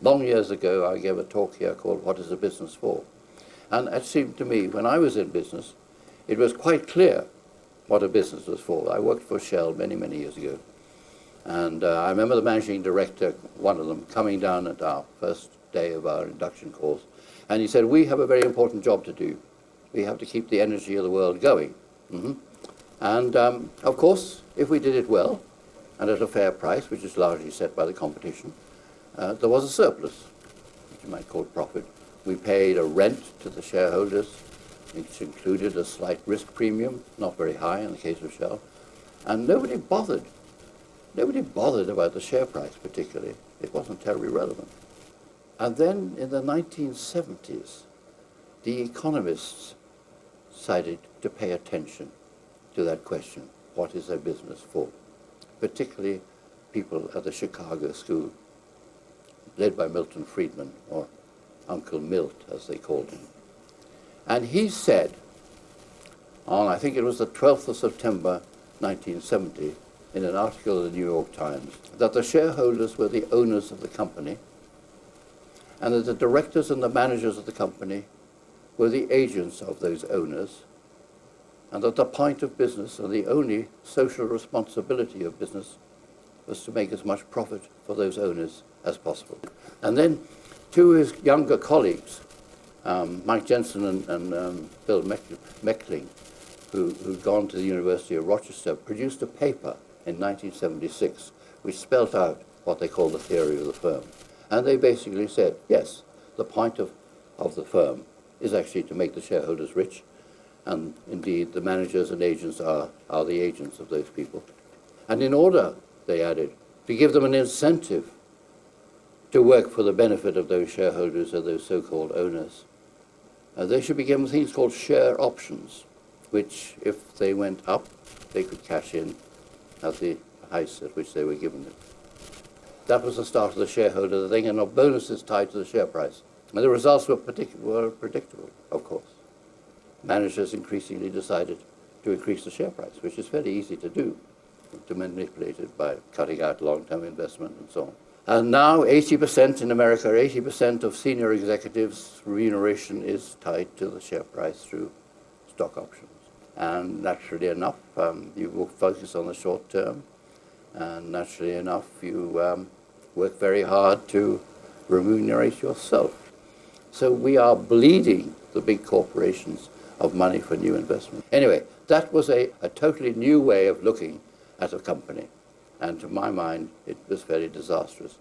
Long years ago, I gave a talk here called What is a Business For? And it seemed to me, when I was in business, it was quite clear what a business was for. I worked for Shell many, many years ago. And I remember the managing director, one of them, coming down at our first day of our induction course. And he said, we have a very important job to do. We have to keep the energy of the world going. And of course, if we did it well, and at a fair price, which is largely set by the competition, there was a surplus, which you might call profit. We paid a rent to the shareholders, which included a slight risk premium, not very high in the case of Shell, and nobody bothered. Nobody bothered about the share price particularly. It wasn't terribly relevant. And then in the 1970s, the economists decided to pay attention to that question, what is a business for? Particularly people at the Chicago School, led by Milton Friedman, or Uncle Milt, as they called him. And he said, on I think it was the 12th of September 1970, in an article in the New York Times, that the shareholders were the owners of the company, and that the directors and the managers of the company were the agents of those owners, and that the point of business and the only social responsibility of business was to make as much profit for those owners as possible. And then two of his younger colleagues, Mike Jensen and Bill Meckling, who'd gone to the University of Rochester, produced a paper in 1976 which spelt out what they call the theory of the firm. And they basically said, yes, the point of the firm is actually to make the shareholders rich, and indeed the managers and agents are the agents of those people. And in order, they added, to give them an incentive to work for the benefit of those shareholders or those so-called owners, they should be given things called share options, which, if they went up, they could cash in at the price at which they were given it. That was the start of the shareholder thing, and of bonuses tied to the share price. And the results were predictable, of course. Managers increasingly decided to increase the share price, which is very easy to do, to manipulate it by cutting out long-term investment and so on. And now 80% in America, 80% of senior executives' remuneration is tied to the share price through stock options. And naturally enough, you will focus on the short term, and naturally enough, you work very hard to remunerate yourself. So we are bleeding the big corporations of money for new investment. Anyway, that was a totally new way of looking at a company. And to my mind, it was very disastrous.